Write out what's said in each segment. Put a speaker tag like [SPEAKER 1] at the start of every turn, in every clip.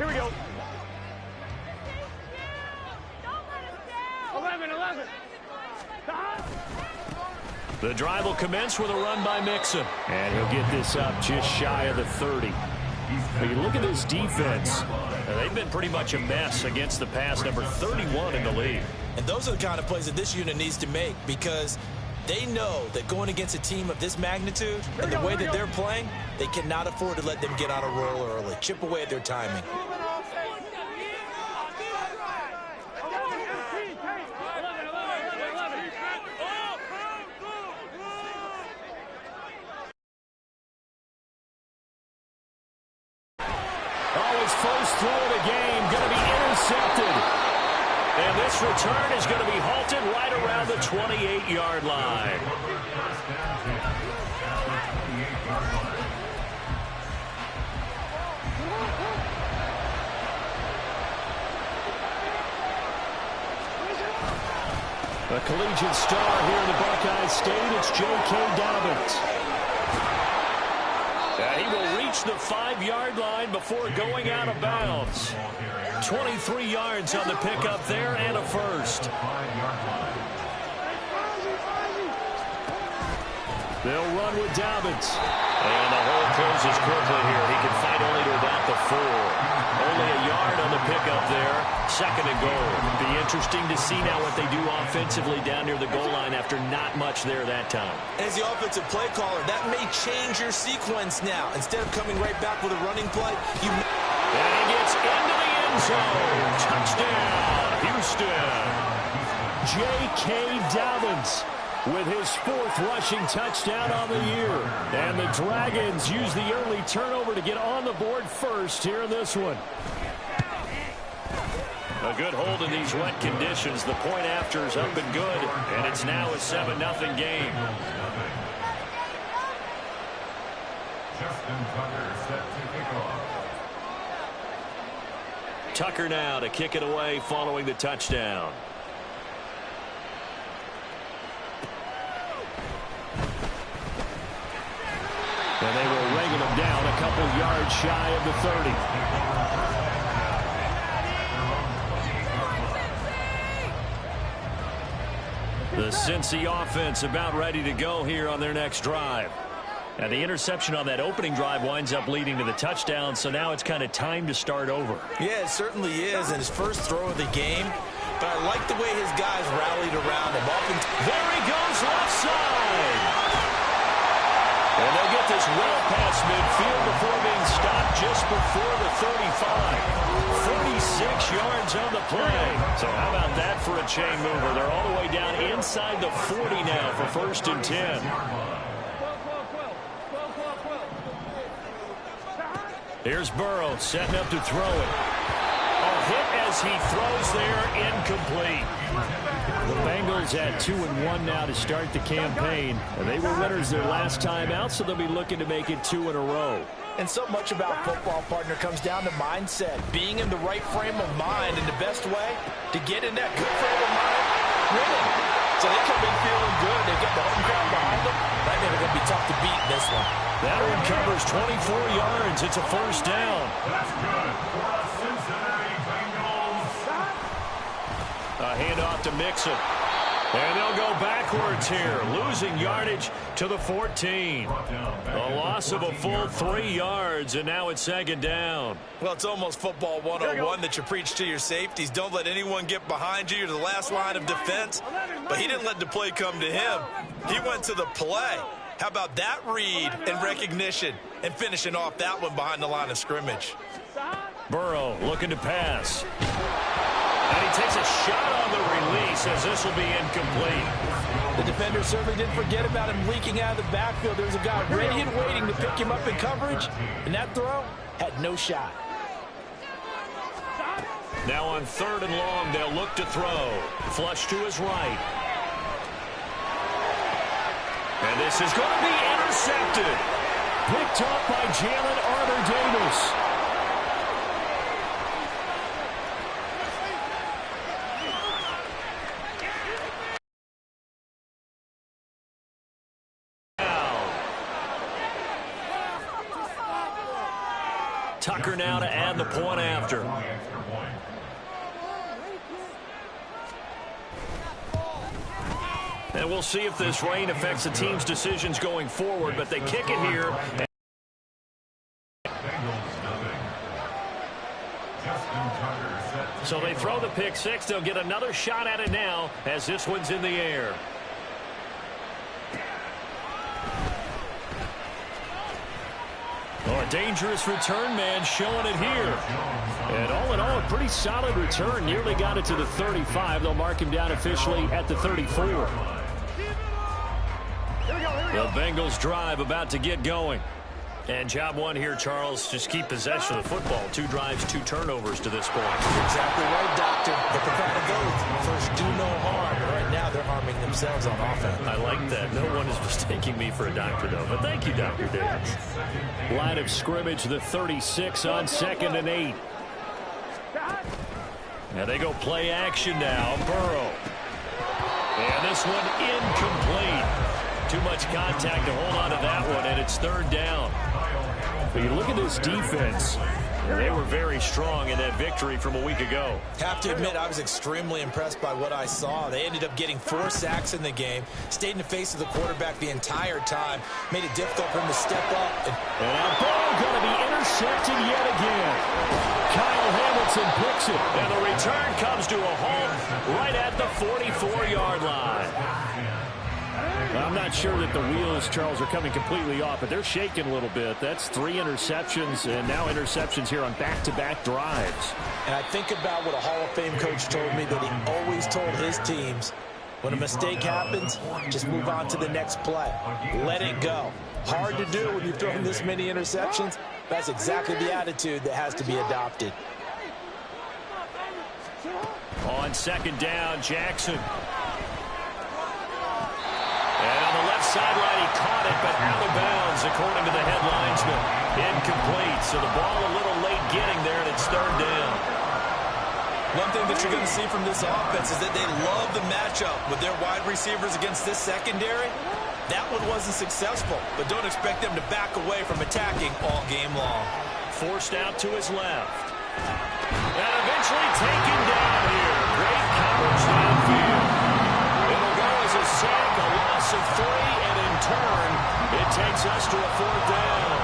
[SPEAKER 1] Here we go. 11.
[SPEAKER 2] The drive will commence with a run by Mixon. And he'll get this up just shy of the 30. But you look at this defense. They've been pretty much a mess against the pass, number 31 in the league.
[SPEAKER 3] And those are the kind of plays that this unit needs to make, because they know that going against a team of this magnitude and the way that they're playing, they cannot afford to let them get on a roll early. Chip away at their timing.
[SPEAKER 2] First throw of the game going to be intercepted. And this return is going to be halted right around the 28-yard line. A collegiate star here in the Buckeye State, it's J.K. Dobbins. He will reach the 5-yard line before going out of bounds. 23 yards on the pickup there and a first. They'll run with Dobbins. And the hole closes quickly here. He can fight only to about the 4. Only a yard on the pickup there. Second and goal. Be interesting to see now what they do offensively down near the goal line after not much there that time.
[SPEAKER 3] As the offensive play caller, that may change your sequence now. Instead of coming right back with a running play, you...
[SPEAKER 2] And he gets into the end zone. Touchdown, Houston. J.K. Dobbins with his 4th rushing touchdown on the year. And the Dragons use the early turnover to get on the board first here in this one. A good hold in these wet conditions. The point after is up and good. And it's now a 7-0 game.
[SPEAKER 4] Justin Tucker set to kick off.
[SPEAKER 2] Tucker now to kick it away following the touchdown. And they will ring him down a couple yards shy of the 30. The Cincy offense about ready to go here on their next drive. And the interception on that opening drive winds up leading to the touchdown, so now it's kind of time to start over.
[SPEAKER 3] Yeah, it certainly is, and his first throw of the game. But I like the way his guys rallied around him.
[SPEAKER 2] There he goes left side. And they'll get this well past midfield before being stopped just before the 35. 46 yards on the play. So how about that for a chain mover? They're all the way down inside the 40 now for 1st and 10. Here's Burrow setting up to throw it. A hit as he throws there, incomplete. The Bengals at 2-1 now to start the campaign. And they were winners their last time out, so they'll be looking to make it 2 in a row.
[SPEAKER 3] And so much about football, partner, comes down to mindset. Being in the right frame of mind, and the best way to get in that good frame of mind, winning. So they come in feeling good. They've got the home crowd behind them. I think they're going to be tough to beat in this one.
[SPEAKER 2] That one covers 24 yards. It's a first down.
[SPEAKER 4] That's good for the Cincinnati Bengals.
[SPEAKER 2] A handoff to Mixon. And they'll go backwards here, losing yardage to the 14. A loss of a full 3 yards, and now it's 2nd down.
[SPEAKER 3] Well, it's almost football 101 that you preach to your safeties. Don't let anyone get behind you. You're the last line of defense. But he didn't let the play come to him. He went to the play. How about that read and recognition and finishing off that one behind the line of scrimmage?
[SPEAKER 2] Burrow looking to pass. And he takes a shot on the release as this will be incomplete.
[SPEAKER 3] The defender certainly didn't forget about him leaking out of the backfield. There's a guy ready and waiting to pick him up in coverage, and that throw had no shot.
[SPEAKER 2] Now on 3rd and long, they'll look to throw. Flush to his right. And this is going to be intercepted. Picked up by Jalen Armour-Davis. Tucker now to add the point after. And we'll see if this rain affects the team's decisions going forward, but they kick it here. So they throw the pick six. They'll get another shot at it now as this one's in the air. Oh, a dangerous return man showing it here. And all in all, a pretty solid return. Nearly got it to the 35. They'll mark him down officially at the 34. The Bengals drive about to get going. And job one here, Charles, just keep possession of the football. 2 drives, 2 turnovers to this point.
[SPEAKER 3] You're exactly right, Doctor. The prophetic oath. First, do no harm. Right now, they're harming themselves on offense.
[SPEAKER 2] I like that. No one is mistaking me for a doctor, though. But thank you, Dr. Davis. Line of scrimmage, the 36 on 2nd and 8. Now they go play action now. Burrow. And this one incomplete. Too much contact to hold on to that one, and it's 3rd down. But you look at this defense. They were very strong in that victory from a week ago.
[SPEAKER 3] Have to admit, I was extremely impressed by what I saw. They ended up getting 4 sacks in the game, stayed in the face of the quarterback the entire time, made it difficult for him to step up.
[SPEAKER 2] And now ball going to be intercepted yet again. Kyle Hamilton picks it, and the return comes to a halt right at the 44-yard line. I'm not sure that the wheels, Charles, are coming completely off, but they're shaking a little bit. That's 3 interceptions, and now interceptions here on back-to-back drives.
[SPEAKER 3] And I think about what a Hall of Fame coach told me, that he always told his teams, when a mistake happens, just move on to the next play. Let it go. Hard to do when you've thrown this many interceptions. That's exactly the attitude that has to be adopted.
[SPEAKER 2] On 2nd down, Jackson. And on the left sideline, he caught it, but out of bounds, according to the head linesman. Incomplete, so the ball a little late getting there, and it's 3rd down.
[SPEAKER 3] One thing that you're going to see from this offense is that they love the matchup with their wide receivers against this secondary. That one wasn't successful, but don't expect them to back away from attacking all game long.
[SPEAKER 2] Forced out to his left. And eventually taken down here. Great coverage downfield. It'll go as a sack, a loss of 3, and in turn, it takes us to a 4th down.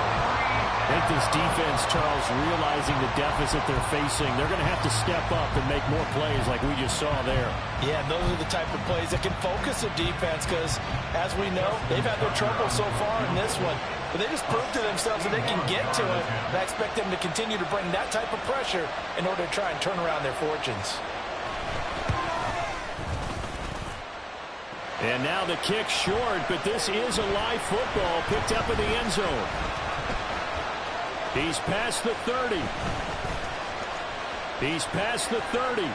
[SPEAKER 2] I think this defense, Charles, realizing the deficit they're facing, they're going to have to step up and make more plays like we just saw there.
[SPEAKER 3] Yeah, those are the type of plays that can focus a defense because, as we know, they've had their trouble so far in this one. But they just proved to themselves that they can get to it. And I expect them to continue to bring that type of pressure in order to try and turn around their fortunes.
[SPEAKER 2] And now the kick short, but this is a live football picked up in the end zone. He's past the 30. He's past the 30.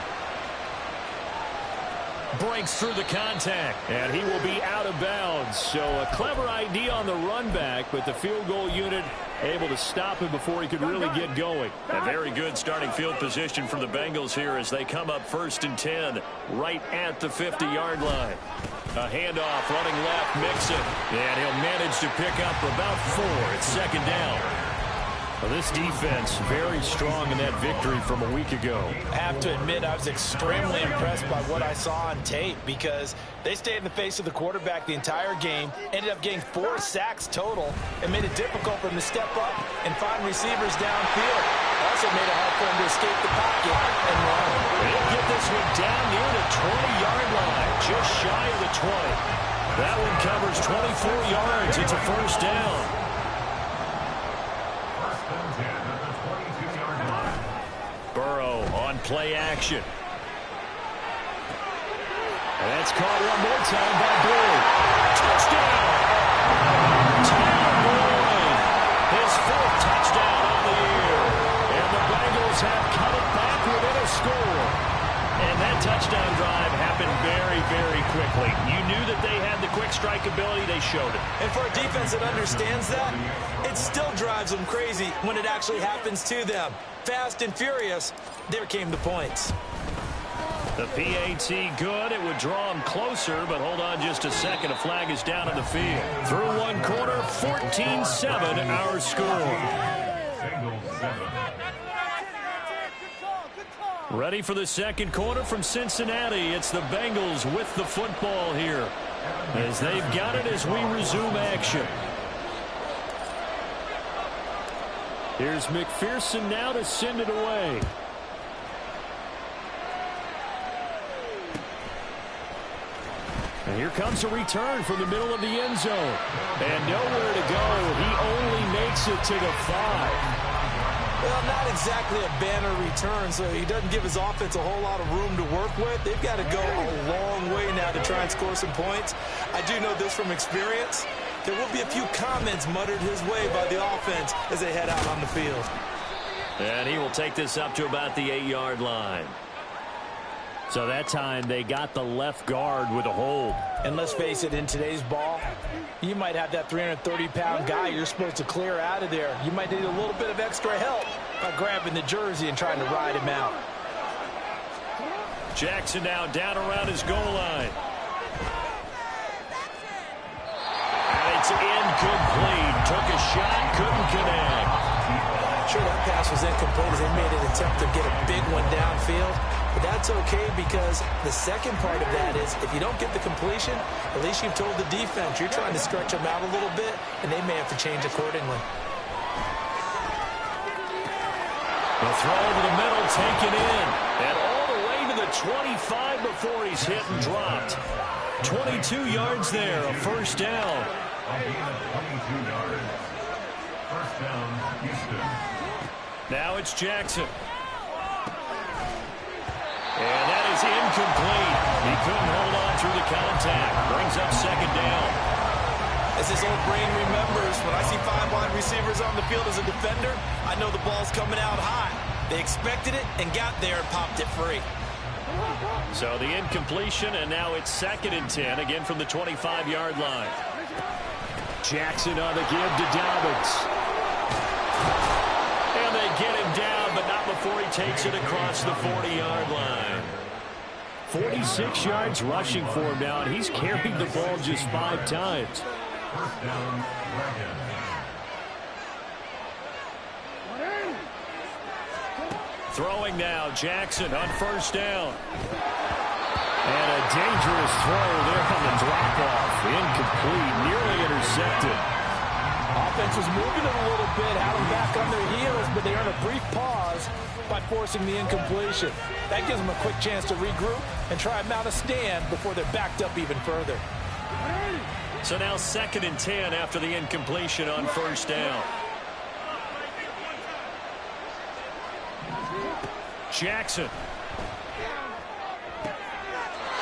[SPEAKER 2] Breaks through the contact, and he will be out of bounds. So a clever idea on the run back, but the field goal unit able to stop him before he could really get going. A very good starting field position for the Bengals here as they come up 1st and 10 right at the 50-yard line. A handoff, running left, Mixon, and he'll manage to pick up about 4. It's 2nd down. Well, this defense very strong in that victory from a week ago.
[SPEAKER 3] I have to admit, I was extremely impressed by what I saw on tape because they stayed in the face of the quarterback the entire game, ended up getting 4 sacks total, and made it difficult for him to step up and find receivers downfield. Also made it hard for him to escape the pocket and run.
[SPEAKER 2] They'll get this one down near the 20-yard line, just shy of the 20. That one covers 24 yards. It's a 1st down. Burrow on play action. And that's caught one more time by Boyd. Touchdown! Tyler Boyd, his 4th touchdown of the year. And the Bengals have cut it back within a score. And that touchdown drive happened very, very quickly. You knew that they had the quick strike ability. They showed it.
[SPEAKER 3] And for a defense that understands that, it still drives them crazy when it actually happens to them. Fast and furious, there came the points.
[SPEAKER 2] The PAT good. It would draw him closer, but hold on just a second. A flag is down on the field. Through one quarter, 14-7 our score. Ready for the second quarter from Cincinnati. It's the Bengals with the football here, as they've got it as we resume action. Here's McPherson now to send it away. And here comes a return from the middle of the end zone. And nowhere to go. He only makes it to the 5.
[SPEAKER 3] Well, not exactly a banner return, so he doesn't give his offense a whole lot of room to work with. They've got to go a long way now to try and score some points. I do know this from experience. There will be a few comments muttered his way by the offense as they head out on the field.
[SPEAKER 2] And he will take this up to about the 8-yard line. So that time they got the left guard with a hold.
[SPEAKER 1] And let's face it, in today's ball, you might have that 330-pound guy you're supposed to clear out of there. You might need a little bit of extra help by grabbing the jersey and trying to ride him out.
[SPEAKER 2] Jackson now down around his goal line. And it's incomplete. Took a shot, couldn't connect.
[SPEAKER 1] Sure, that pass was incomplete as they made an attempt to get a big one downfield. But that's okay, because the second part of that is if you don't get the completion, at least you've told the defense you're trying to stretch them out a little bit, and they may have to change accordingly.
[SPEAKER 2] The throw over the middle, taken in. And all the way to the 25 before he's hit and dropped. 22 yards there, a first down.
[SPEAKER 4] First down, Houston.
[SPEAKER 2] Now it's Jackson. And that is incomplete. He couldn't hold on through the contact. Brings up second down.
[SPEAKER 3] As his old brain remembers, when I see 5 wide receivers on the field as a defender, I know the ball's coming out high. They expected it and got there and popped it free.
[SPEAKER 2] So the incompletion, and now it's 2nd and 10, again from the 25-yard line. Jackson on the give to Dobbins. And they get him down, but not before he takes it across the 40-yard line. 46 yards rushing for him now, and he's carried the ball just 5 times.
[SPEAKER 4] First down, Dragons.
[SPEAKER 2] Throwing now, Jackson on first down. And a dangerous throw there on the drop-off. Incomplete, nearly intercepted.
[SPEAKER 1] Offense was moving it a little bit, had them back on their heels, but they earned a brief pause by forcing the incompletion. That gives them a quick chance to regroup and try and mount a stand before they're backed up even further.
[SPEAKER 2] So now 2nd and 10 after the incompletion on first down. Jackson.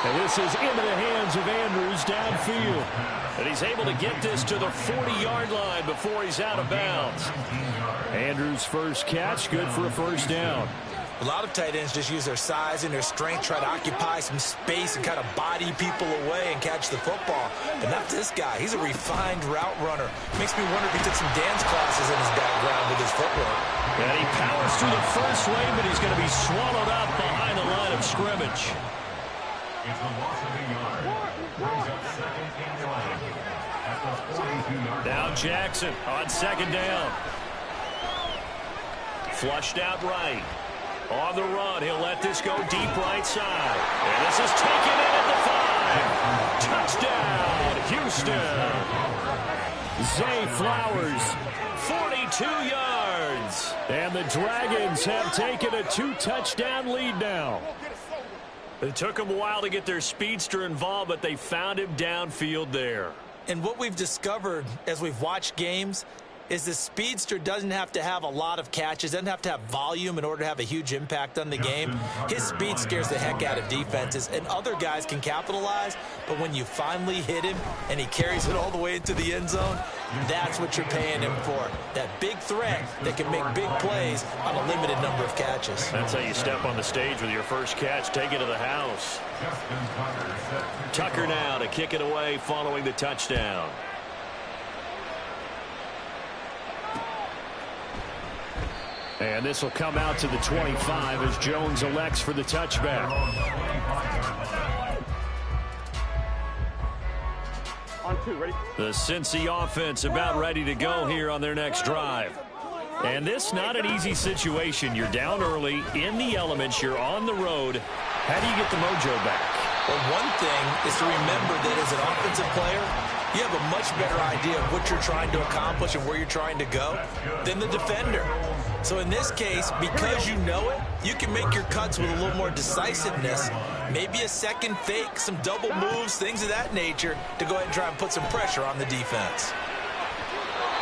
[SPEAKER 2] And this is into the hands of Andrews downfield. And he's able to get this to the 40-yard line before he's out of bounds. Andrews' first catch, good for a first down.
[SPEAKER 1] A lot of tight ends just use their size and their strength, try to occupy some space and kind of body people away and catch the football. But not this guy. He's a refined route runner. Makes me wonder if he took some dance classes in his background with his footwork.
[SPEAKER 2] And he powers through the first wave, but he's going to be swallowed up behind the line of scrimmage.
[SPEAKER 4] It's a loss of a yard. Brings up 2nd and 1 at the 42-yard line.
[SPEAKER 2] Now Jackson on 2nd down. Flushed out right. On the run, he'll let this go deep right side. And this is taken in at the 5. Touchdown, Houston. Zay Flowers, 42 yards. And the Dragons have taken a 2-touchdown lead now. It took them a while to get their speedster involved, but they found him downfield there.
[SPEAKER 1] And what we've discovered as we've watched games is the speedster doesn't have to have a lot of catches, doesn't have to have volume in order to have a huge impact on the game. His speed scares the heck out of defenses, and other guys can capitalize, but when you finally hit him and he carries it all the way into the end zone, that's what you're paying him for. That big threat that can make big plays on a limited number of catches.
[SPEAKER 2] That's how you step on the stage with your first catch, take it to the house. Tucker now to kick it away following the touchdown. And this will come out to the 25 as Jones elects for the touchback.
[SPEAKER 5] On 2, ready?
[SPEAKER 2] The Cincy offense about ready to go here on their next drive. And this not an easy situation. You're down early, in the elements, you're on the road. How do you get the mojo back?
[SPEAKER 1] Well, one thing is to remember that as an offensive player, you have a much better idea of what you're trying to accomplish and where you're trying to go than the defender. So in this case, because you know it, you can make your cuts with a little more decisiveness, maybe a second fake, some double moves, things of that nature, to go ahead and try and put some pressure on the defense.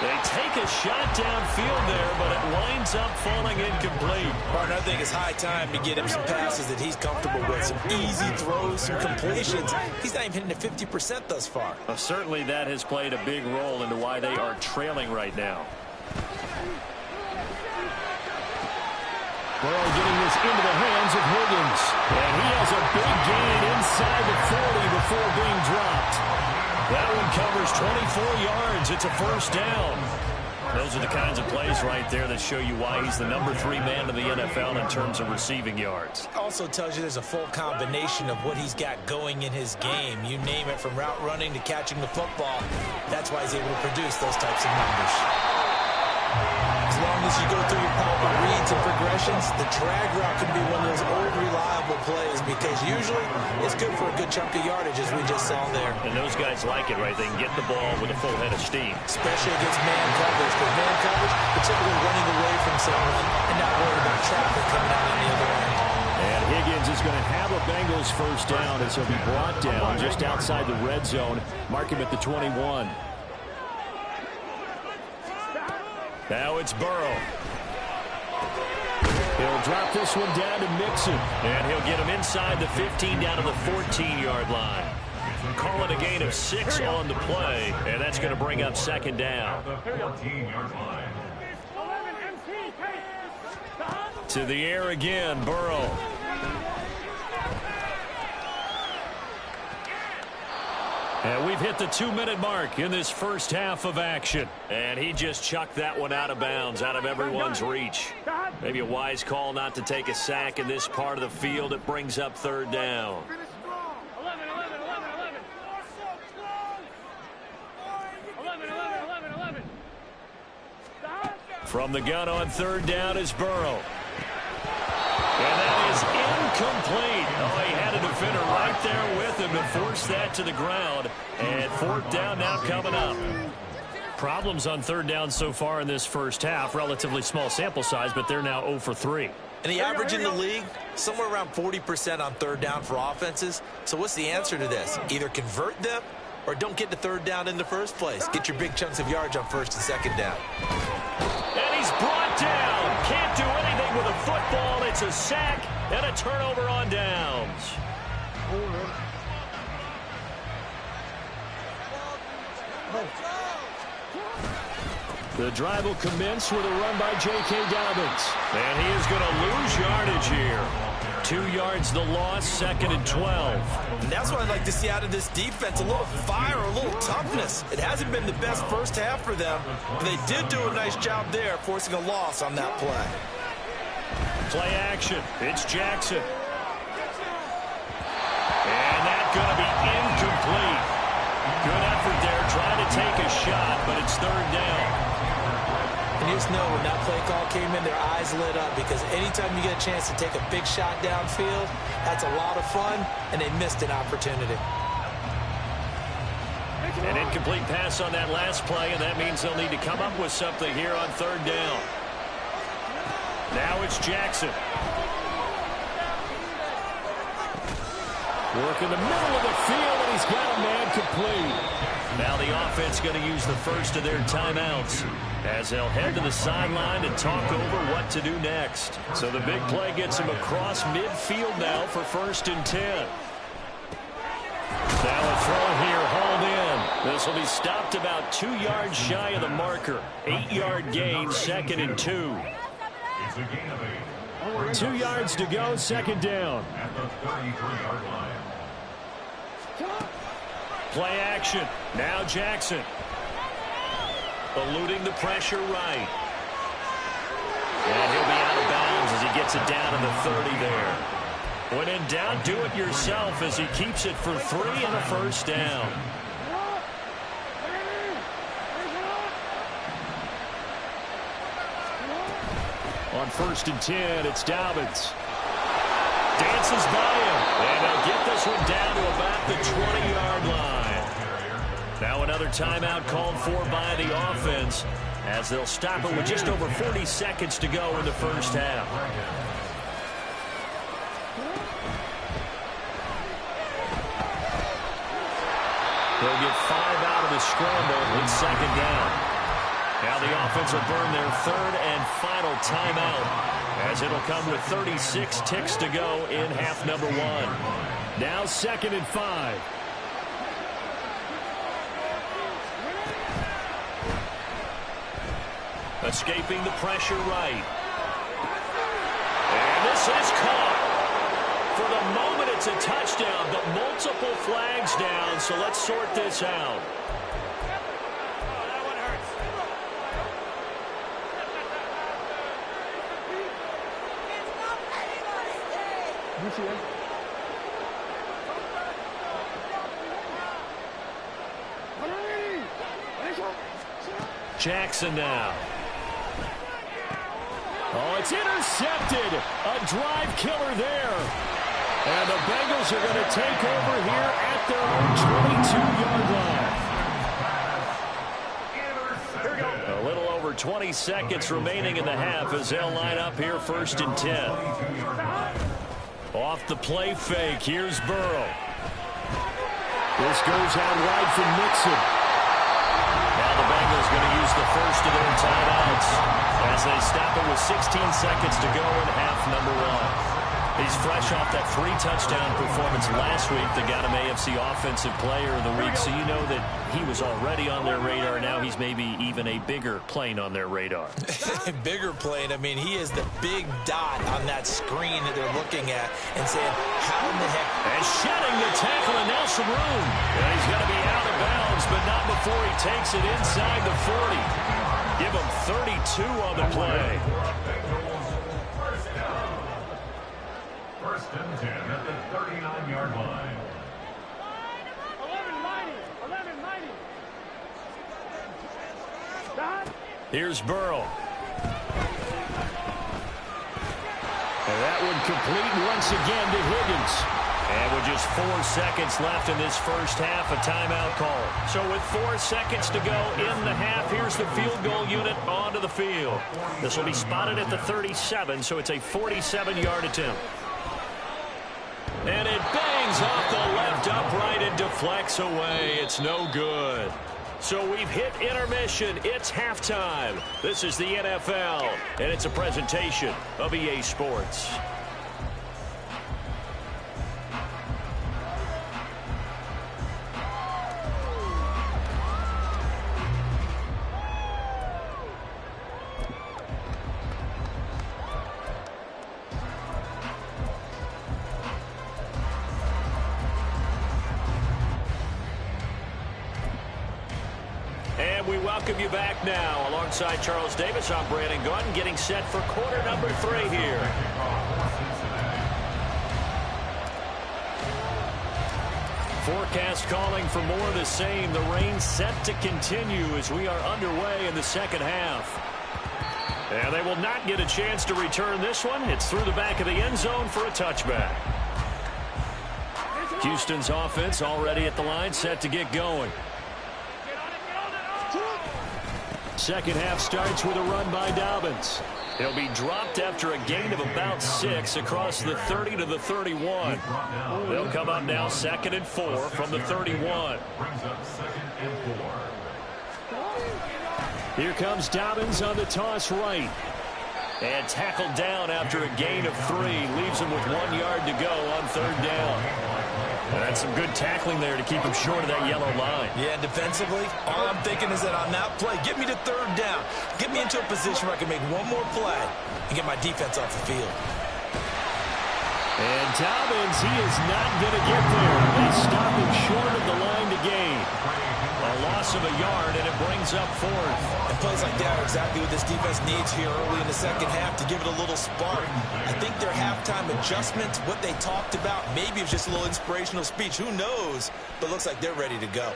[SPEAKER 2] They take a shot downfield there, but it winds up falling incomplete.
[SPEAKER 1] Martin, I think it's high time to get him some passes that he's comfortable with, some easy throws, some completions. He's not even hitting at 50% thus far.
[SPEAKER 2] Well, certainly that has played a big role into why they are trailing right now. Burrow getting this into the hands of Higgins. And he has a big gain inside the 40 before being dropped. That one covers 24 yards. It's a first down. Those are the kinds of plays right there that show you why he's the number 3 man in the NFL in terms of receiving yards.
[SPEAKER 1] Also tells you there's a full combination of what he's got going in his game. You name it, from route running to catching the football. That's why he's able to produce those types of numbers. As long as you go through your proper reads and progressions, the drag route can be one of those old reliable plays, because usually it's good for a good chunk of yardage, as we just saw there.
[SPEAKER 2] And those guys like it, right? They can get the ball with a full head of steam.
[SPEAKER 1] Especially against man coverage. Because man coverage, they're typically running away from someone and not worried about traffic coming out on the other end.
[SPEAKER 2] And Higgins is going to have a Bengals first down as he'll be brought down just outside the red zone. Mark him at the 21. Now it's Burrow. He'll drop this one down to Mixon. And he'll get him inside the 15 down to the 14-yard line. Call it a gain of 6 on the play. And that's going to bring up second down. To the air again, Burrow. And we've hit the 2-minute mark in this first half of action. And he just chucked that one out of bounds, out of everyone's reach. Maybe a wise call not to take a sack in this part of the field. It brings up third down. From the gun on third down is Burrow. And that is incomplete. Oh, he had a defender right there with him to force that to the ground. And fourth down now coming up. Problems on third down so far in this first half. Relatively small sample size, but they're now 0 for 3.
[SPEAKER 1] And the average in the league, somewhere around 40% on third down for offenses. So what's the answer to this? Either convert them or don't get to third down in the first place. Get your big chunks of yards on first and second down.
[SPEAKER 2] And he's brought down. Can't do anything with a football. It's a sack and a turnover on downs. The drive will commence with a run by J.K. Dobbins. And he is going to lose yardage here. 2 yards the loss, second and 12.
[SPEAKER 1] And that's what I'd like to see out of this defense, a little fire, a little toughness. It hasn't been the best first half for them, but they did do a nice job there, forcing a loss on that play.
[SPEAKER 2] Play action. It's Jackson. And that's going to be incomplete. Good effort there, trying to take a shot, but it's third down.
[SPEAKER 1] And you just know when that play call came in, their eyes lit up, because anytime you get a chance to take a big shot downfield, that's a lot of fun, and they missed an opportunity.
[SPEAKER 2] An incomplete pass on that last play, and that means they'll need to come up with something here on third down. Now it's Jackson. Work in the middle of the field, and he's got a man complete. Now the offense going to use the first of their timeouts as they'll head to the sideline and talk over what to do next. So the big play gets him across midfield now for first and 10. Now a throw here, hauled in. This will be stopped about 2 yards shy of the marker. 8-yard gain, second and 2. 2 yards to go, second down.
[SPEAKER 4] At the 33-yard line.
[SPEAKER 2] Play action. Now Jackson. Eluding the pressure right. And he'll be out of bounds as he gets it down to the 30 there. When in doubt, do it yourself as he keeps it for 3 and a first down. On 1st and 10, it's Dobbins. Dances by him. And they'll get this one down to about the 20-yard line. Now another timeout called for by the offense, as they'll stop it with just over 40 seconds to go in the first half. They'll get 5 out of the scramble in 2nd down. Now the offense will burn their 3rd and final timeout, as it'll come with 36 ticks to go in half number 1. Now 2nd and 5. Escaping the pressure right. And this is caught. For the moment, it's a touchdown, but multiple flags down, so let's sort this out. Jackson now. Oh, it's intercepted. A drive killer there. And the Bengals are going to take over here at their own 22-yard line. A little over 20 seconds remaining in the half as they'll line up here 1st and 10. Off the play fake, here's Burrow. This goes out wide from Mixon. Now the Bengals going to use the first of their timeouts as they stop it with 16 seconds to go in half number 1. He's fresh off that 3-touchdown performance last week that got him AFC Offensive Player of the Week, so you know that he was already on their radar. Now he's maybe even a bigger plane on their radar.
[SPEAKER 1] Bigger plane. I mean, he is the big dot on that screen that they're looking at and saying, how in the heck?
[SPEAKER 2] And shedding the tackle, and now some room. And he's going to be out of bounds, but not before he takes it inside the 40. Give him 32 on the play.
[SPEAKER 4] 1st and 10 at the 39-yard line.
[SPEAKER 5] 11-90.
[SPEAKER 2] Here's Burrow. And that one complete once again to Higgins. And with just 4 seconds left in this first half, a timeout call. So with 4 seconds to go in the half, here's the field goal unit onto the field. This will be spotted at the 37, so it's a 47-yard attempt. And it bangs off the left upright and deflects away. It's no good. So we've hit intermission. It's halftime. This is the NFL, and it's a presentation of EA Sports. We welcome you back now. Alongside Charles Davis, I'm Brandon Gunn, getting set for quarter number 3 here. Forecast calling for more of the same. The rain set to continue as we are underway in the second half. And they will not get a chance to return this one. It's through the back of the end zone for a touchback. Houston's offense already at the line, set to get going. Second half starts with a run by Dobbins. He'll be dropped after a gain of about 6 across the 30 to the 31. They'll come up now 2nd and 4 from the 31. Here comes Dobbins on the toss right. And tackled down after a gain of 3. Leaves him with 1 yard to go on 3rd down. That's some good tackling there to keep him short of that yellow line.
[SPEAKER 1] Yeah, defensively, all I'm thinking is that on that play, get me to 3rd down. Get me into a position where I can make one more play and get my defense off the field.
[SPEAKER 2] And Dobbins, he is not going to get there. They stop him short of the line to gain. A loss of a yard, and it brings up 4th.
[SPEAKER 1] And plays like that are exactly what this defense needs here early in the second half to give it a little spark. I think their halftime adjustments, what they talked about, maybe it was just a little inspirational speech. Who knows? But it looks like they're ready to go.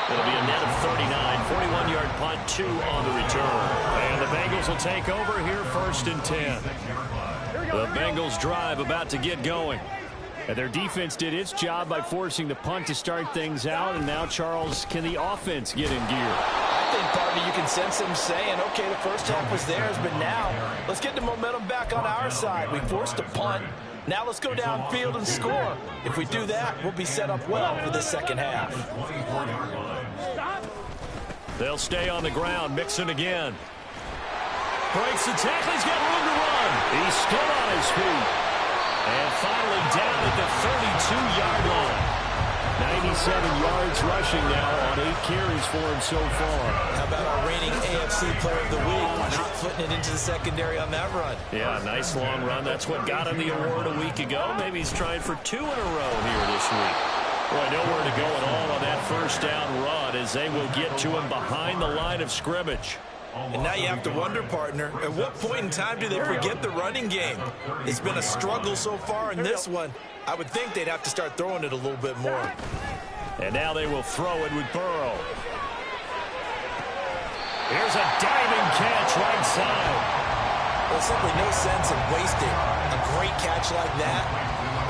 [SPEAKER 2] It'll be a net of 39, 41-yard punt, 2 on the return. And the Bengals will take over here, 1st and 10. The Bengals drive about to get going. And their defense did its job by forcing the punt to start things out. And now, Charles, can the offense get in gear?
[SPEAKER 1] I think, partner, you can sense them saying, okay, the first half was theirs, but now let's get the momentum back on our side. We forced a punt. Now let's go downfield and score. If we do that, we'll be set up well for this second half.
[SPEAKER 2] They'll stay on the ground. Mixon again. Breaks the tackle. He's got room to run. He's still on his feet. And finally down at the 32-yard line. 97 yards rushing now on 8 carries for him so far.
[SPEAKER 1] How about our reigning AFC Player of the Week? Not putting it into the secondary on that run.
[SPEAKER 2] Yeah, nice long run. That's what got him the award a week ago. Maybe he's trying for 2 in a row here this week. Boy, nowhere to go at all on that first down run as they will get to him behind the line of scrimmage.
[SPEAKER 3] And now you have to wonder, partner, at what point in time do they forget the running game? It's been a struggle so far in this one. I would think they'd have to start throwing it a little bit more.
[SPEAKER 2] And now they will throw it with Burrow. Here's a diving catch right side.
[SPEAKER 1] There's simply no sense in wasting a great catch like that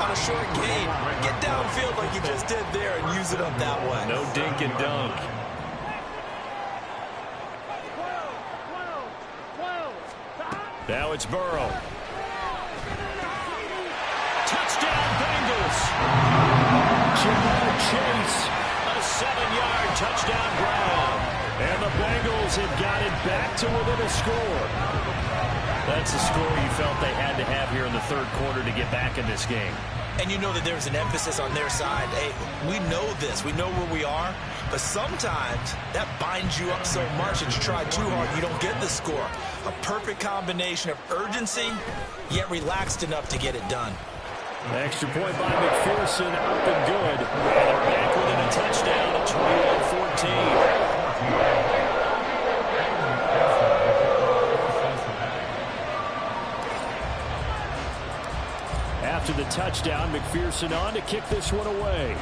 [SPEAKER 1] on a short gain. Get downfield like you just did there and use it up that way.
[SPEAKER 2] No dink and dunk. Now it's Burrow. Touchdown, Bengals. Jamar Chase, a 7-yard touchdown grab. And the Bengals have got it back to within a score. That's the score you felt they had to have here in the third quarter to get back in this game.
[SPEAKER 1] And you know that there's an emphasis on their side. Hey, we know this. We know where we are. But sometimes that binds you up so much that you try too hard, you don't get the score. A perfect combination of urgency, yet relaxed enough to get it done.
[SPEAKER 2] Extra point by McPherson, up and good. And they're back within a touchdown at 21-14. After the touchdown, McPherson on to kick this one away.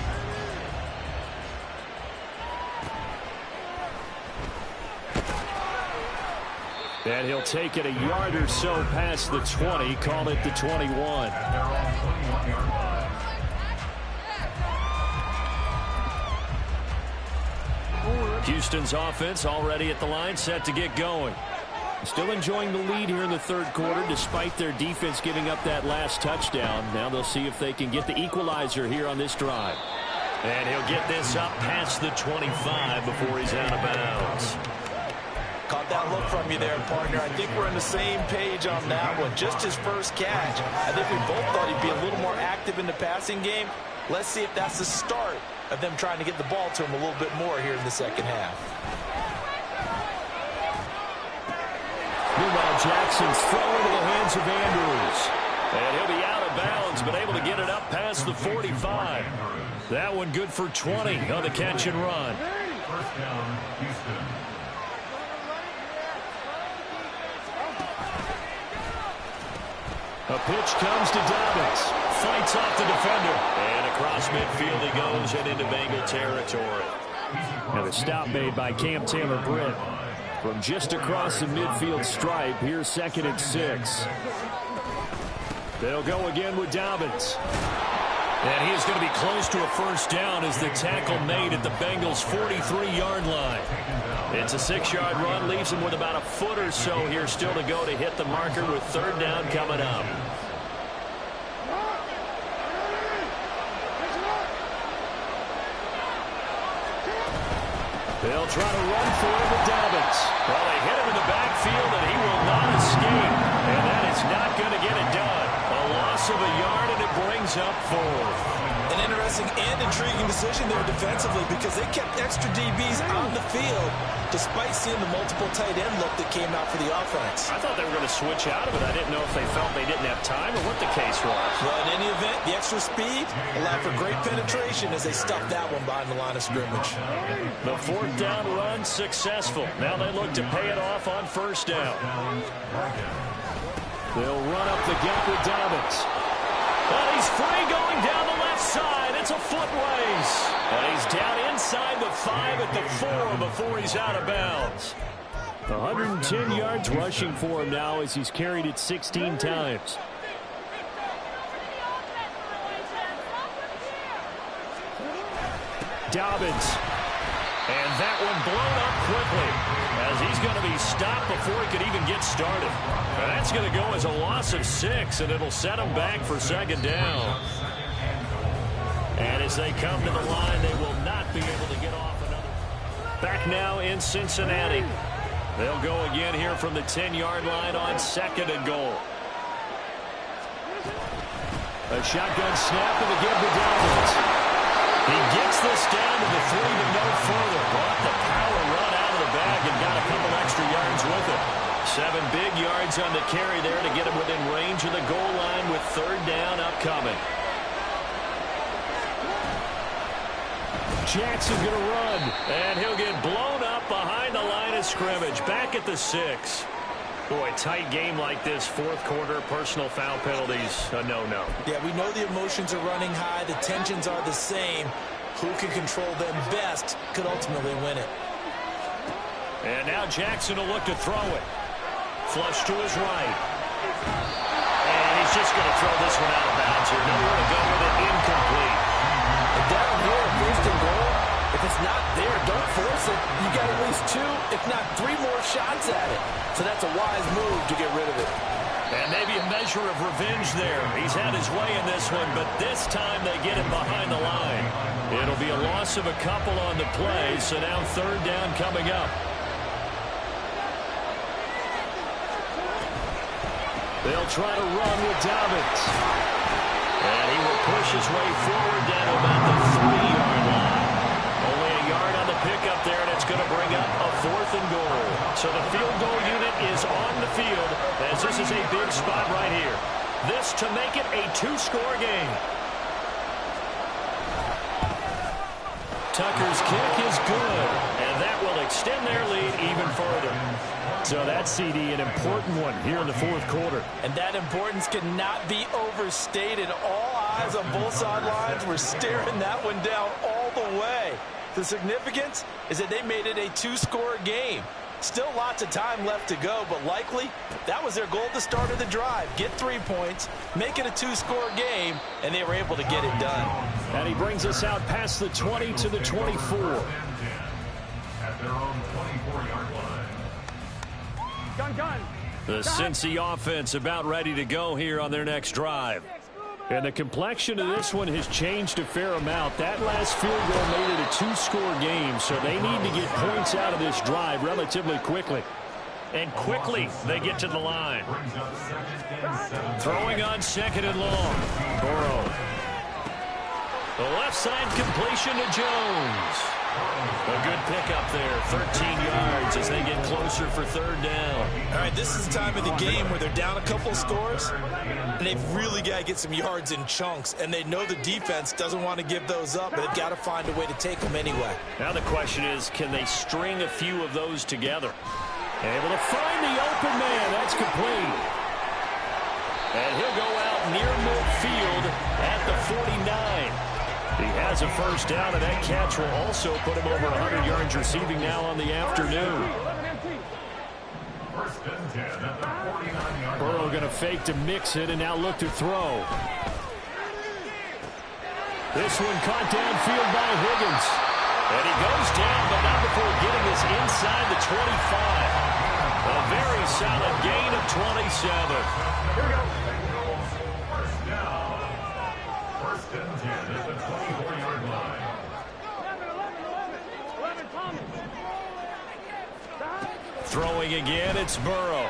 [SPEAKER 2] And he'll take it a yard or so past the 20, call it the 21. Houston's offense already at the line, set to get going. Still enjoying the lead here in the third quarter despite their defense giving up that last touchdown. Now they'll see if they can get the equalizer here on this drive. And he'll get this up past the 25 before he's out of bounds.
[SPEAKER 1] Caught that look from you there, partner. I think we're on the same page on that one. Just his first catch. I think we both thought he'd be a little more active in the passing game. Let's see if that's the start of them trying to get the ball to him a little bit more here in the second half.
[SPEAKER 2] Meanwhile, Jackson's thrown into the hands of Andrews. And he'll be out of bounds, but able to get it up past the 45. That one good for 20 on the catch and run.
[SPEAKER 4] First down, Houston.
[SPEAKER 2] A pitch comes to Dobbins. Fights off the defender. And across midfield he goes and into Bengal territory. And a stop made by Cam Taylor-Britt. From just across the midfield stripe, here's 2nd and 6. They'll go again with Dobbins. And he is going to be close to a first down as the tackle made at the Bengals' 43-yard line. It's a 6-yard run, leaves him with about a foot or so here still to go to hit the marker with third down coming up. They'll try to run for it with Dobbins. Well, they hit him in the backfield, and he will not escape. And that is not going to get it done. A loss of a yard, and it brings up 4th.
[SPEAKER 1] An interesting and intriguing decision there defensively because they kept extra DBs on the field despite seeing the multiple tight end look that came out for the offense.
[SPEAKER 2] I thought they were going to switch out of it. I didn't know if they felt they didn't have time or what the case was.
[SPEAKER 1] Well, in any event, the extra speed allowed for great penetration as they stuffed that one behind the line of scrimmage.
[SPEAKER 2] The 4th down run successful. Now they look to pay it off on first down. They'll run up the gut with Dobbins. And he's free going down the left side. It's a foot race. And he's down inside the 5 at the 4 before he's out of bounds. 110 yards rushing for him now as he's carried it 16 times. Dobbins. And that one blown up quickly as he's going to be stopped before he could even get started. And that's going to go as a loss of 6, and it'll set him back for second down. And as they come to the line, they will not be able to get off another. Back now in Cincinnati. They'll go again here from the 10-yard line on 2nd and goal. A shotgun snap and again to Dobbins. He gets this down to the 3 to no further. Brought the power run out of the bag and got a couple extra yards with it. 7 big yards on the carry there to get him within range of the goal line with 3rd down upcoming. Jackson going to run, and he'll get blown up behind the line of scrimmage. Back at the 6. Boy, tight game like this, 4th quarter, personal foul penalties, a no-no.
[SPEAKER 1] Yeah, we know the emotions are running high. The tensions are the same. Who can control them best could ultimately win it.
[SPEAKER 2] And now Jackson will look to throw it. Flush to his right. And he's just going to throw this one out of bounds here. Nowhere to go with it, incomplete.
[SPEAKER 1] And down here, 1st and goal, if it's not there, don't force it. You got at least 2, if not 3 more shots at it. So that's a wise move to get rid of it.
[SPEAKER 2] And maybe a measure of revenge there. He's had his way in this one, but this time they get him behind the line. It'll be a loss of a couple on the play, so now 3rd down coming up. They'll try to run with Dobbins. And he will push his way forward down to about the 3-yard line. Only a yard on the pickup there, and it's going to bring up a 4th and goal. So the field goal unit is on the field as this is a big spot right here. This to make it a 2-score game. Tucker's kick is good, and that will extend their lead even further. So that CD, an important one here in the 4th quarter.
[SPEAKER 1] And that importance cannot be overstated. All eyes on both sidelines were staring that one down all the way. The significance is that they made it a 2-score game. Still lots of time left to go, but likely that was their goal at the start of the drive. Get 3 points, make it a 2-score game, and they were able to get it done.
[SPEAKER 2] And he brings us out past the 20 to the 24.
[SPEAKER 4] At their own 24-yard line.
[SPEAKER 2] The Cincy offense about ready to go here on their next drive. And the complexion of this one has changed a fair amount. That last field goal made it a 2-score game, so they need to get points out of this drive relatively quickly. And quickly they get to the line. Throwing on 2nd and long. Burrow. The left side completion to Jones. A good pickup there, 13 yards as they get closer for 3rd down.
[SPEAKER 1] All right, this is the time of the game where they're down a couple of scores, and they've really got to get some yards in chunks, and they know the defense doesn't want to give those up, but they've got to find a way to take them anyway.
[SPEAKER 2] Now the question is, can they string a few of those together? Able to find the open man. That's complete. And he'll go out near midfield at the 49. He has a 1st down, and that catch will also put him over 100 yards receiving now on the afternoon. Burrow going to fake to mix it and now look to throw. This one caught downfield by Higgins. And he goes down, but not before getting this inside the 25. A very solid gain of 27.
[SPEAKER 4] Here we go. First down. 1st and 10 at the 24-yard line.
[SPEAKER 5] 11, Thomas.
[SPEAKER 2] Throwing again, it's Burrow.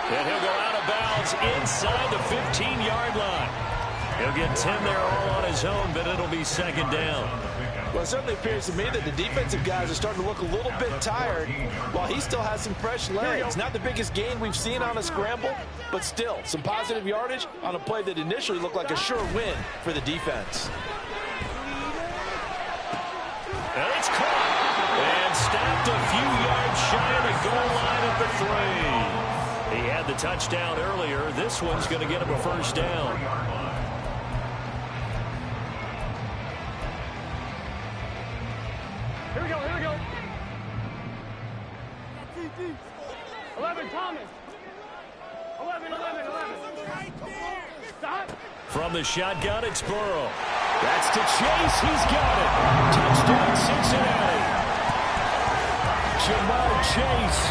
[SPEAKER 2] And he'll go out of bounds inside the 15-yard line. He'll get 10 there all on his own, but it'll be 2nd down.
[SPEAKER 1] Well, it certainly appears to me that the defensive guys are starting to look a little bit tired while he still has some fresh legs. Not the biggest gain we've seen on a scramble, but still some positive yardage on a play that initially looked like a sure win for the defense.
[SPEAKER 2] And it's caught and snapped a few yards shy of the goal line at the 3. He had the touchdown earlier. This one's going to get him a first down.
[SPEAKER 5] Here we go, here we go. 11, Thomas. 11. Stop.
[SPEAKER 2] From the shotgun, it's Burrow. That's to Chase. He's got it. Touchdown, Cincinnati. Jamar Chase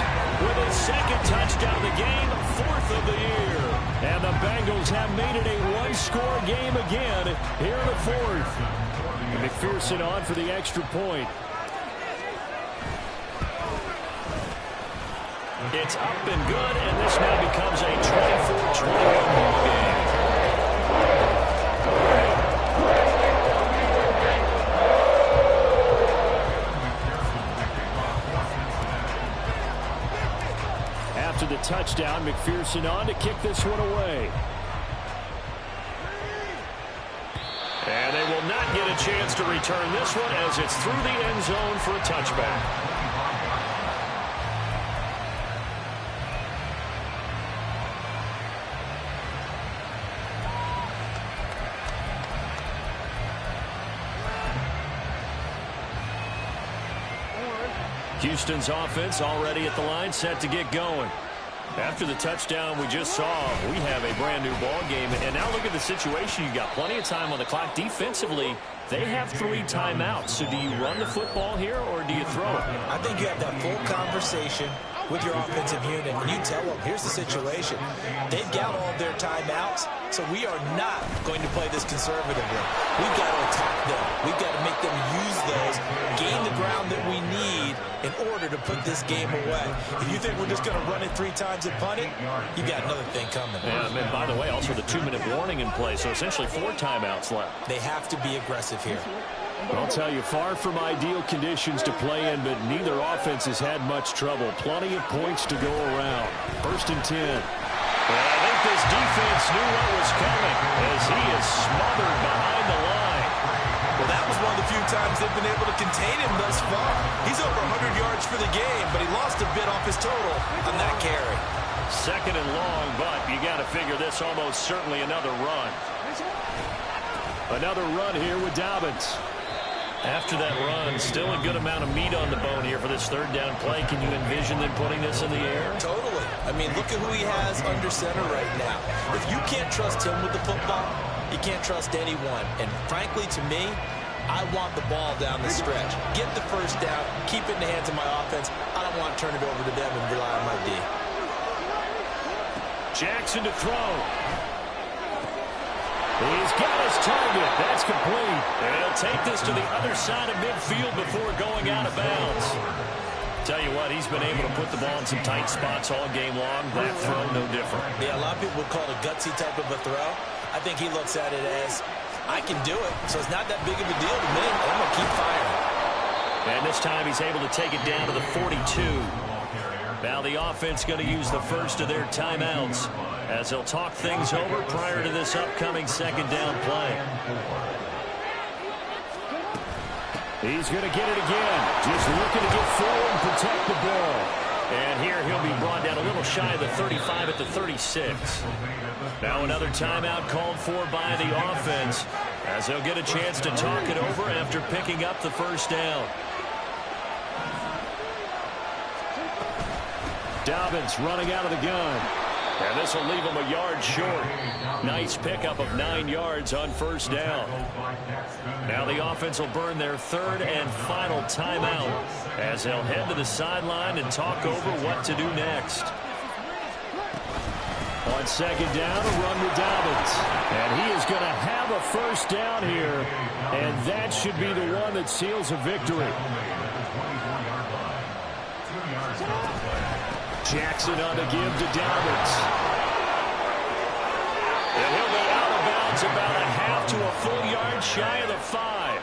[SPEAKER 2] with his second touchdown of the game, 4th of the year. And the Bengals have made it a one-score game again here in the 4th. And McPherson on for the extra point. It's up and good, and this now becomes a 24-21 ball game. After the touchdown, McPherson on to kick this one away. And they will not get a chance to return this one as it's through the end zone for a touchback. Houston's offense already at the line, set to get going. After the touchdown we just saw, we have a brand new ball game. And now look at the situation. You got plenty of time on the clock. Defensively, they have 3 timeouts. So do you run the football here or do you throw it?
[SPEAKER 1] I think you have that full conversation with your offensive unit, and you tell them, here's the situation. They've got all their timeouts, so we are not going to play this conservatively. We've got to attack them. We've got to make them use those, gain the ground that we need in order to put this game away. If you think we're just going to run it 3 times and punt it, you've got another thing coming.
[SPEAKER 2] And by the way, also the 2-minute warning in play, so essentially 4 timeouts left.
[SPEAKER 1] They have to be aggressive here.
[SPEAKER 2] I'll tell you, far from ideal conditions to play in, but neither offense has had much trouble. Plenty of points to go around. 1st and 10. Well, I think this defense knew what was coming as he is smothered behind the line.
[SPEAKER 3] Well, that was one of the few times they've been able to contain him thus far. He's over 100 yards for the game, but he lost a bit off his total on that carry.
[SPEAKER 2] 2nd and long, but you got to figure this almost certainly another run. Another run here with Dobbins. After that run, still a good amount of meat on the bone here for this 3rd down play. Can you envision them putting this in the air?
[SPEAKER 1] Totally. I mean, look at who he has under center right now. If you can't trust him with the football, you can't trust anyone. And frankly, to me, I want the ball down the stretch. Get the 1st down, keep it in the hands of my offense. I don't want to turn it over to them and rely on my D.
[SPEAKER 2] Jackson to throw. He's got his target. That's complete. And he'll take this to the other side of midfield before going out of bounds. Tell you what, he's been able to put the ball in some tight spots all game long. That throw, no different.
[SPEAKER 1] Yeah, a lot of people would call it a gutsy type of a throw. I think he looks at it as, I can do it, so it's not that big of a deal to me. I'm going to keep firing.
[SPEAKER 2] And this time he's able to take it down to the 42. Now the offense going to use the first of their timeouts as they'll talk things over prior to this upcoming 2nd down play. He's going to get it again. Just looking to get forward and protect the ball. And here he'll be brought down a little shy of the 35 at the 36. Now another timeout called for by the offense as they'll get a chance to talk it over after picking up the 1st down. Dobbins running out of the gun. And this will leave him a yard short. Nice pickup of 9 yards on 1st down. Now the offense will burn their 3rd and final timeout as they'll head to the sideline and talk over what to do next. On 2nd down, a run with Dobbins. And he is going to have a 1st down here. And that should be the one that seals a victory. Jackson on the give to Dobbins. And he'll be out of bounds about a half to a full yard shy of the 5.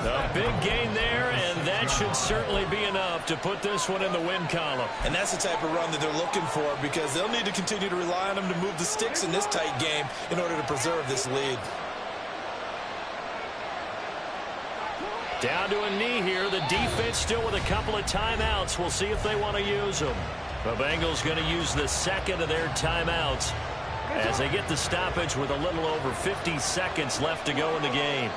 [SPEAKER 2] A big gain there, and that should certainly be enough to put this one in the win column.
[SPEAKER 3] And that's the type of run that they're looking for because they'll need to continue to rely on him to move the sticks in this tight game in order to preserve this lead.
[SPEAKER 2] Down to a knee here. The defense still with a couple of timeouts. We'll see if they want to use them. The Bengals going to use the second of their timeouts as they get the stoppage with a little over 50 seconds left to go in the game.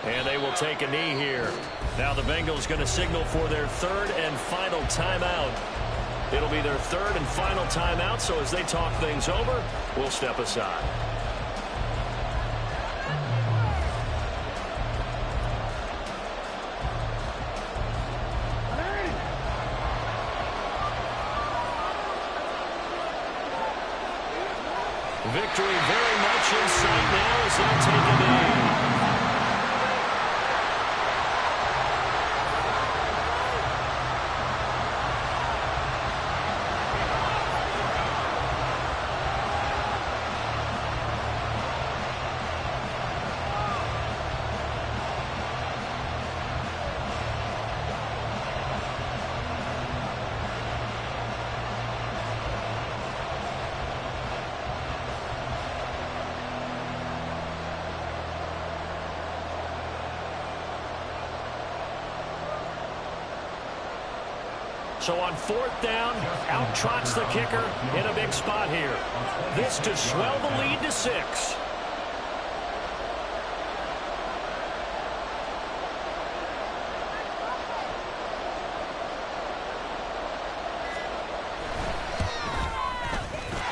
[SPEAKER 2] And they will take a knee here. Now the Bengals going to signal for their third and final timeout. It'll be their third and final timeout, so as they talk things over, we'll step aside. Victory very much in sight now as they'll take a knee. So on fourth down, out trots the kicker in a big spot here. This to swell the lead to 6.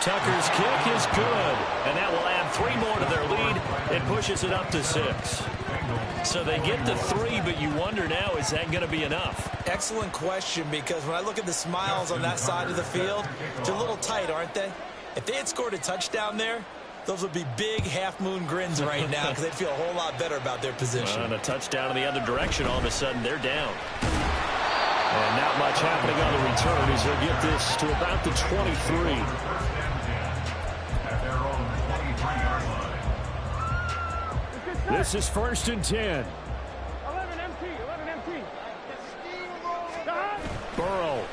[SPEAKER 2] Tucker's kick is good, and that will add 3 more to their lead. It pushes it up to 6. So they get to 3, but you wonder now, is that going to be enough?
[SPEAKER 1] Excellent question, because when I look at the smiles on that side of the field, they're a little tight, aren't they? If they had scored a touchdown there, those would be big half-moon grins right now because they'd feel a whole lot better about their position.
[SPEAKER 2] And a touchdown in the other direction, all of a sudden they're down. And not much happening on the return as they'll get this to about the 23. This is 1st and 10.
[SPEAKER 5] 11 empty, 11 empty.
[SPEAKER 2] Burrow.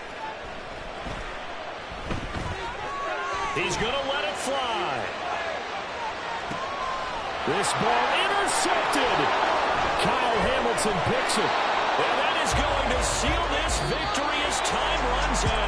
[SPEAKER 2] He's going to let it fly. This ball intercepted. Kyle Hamilton picks it. And that is going to seal this victory as time runs out.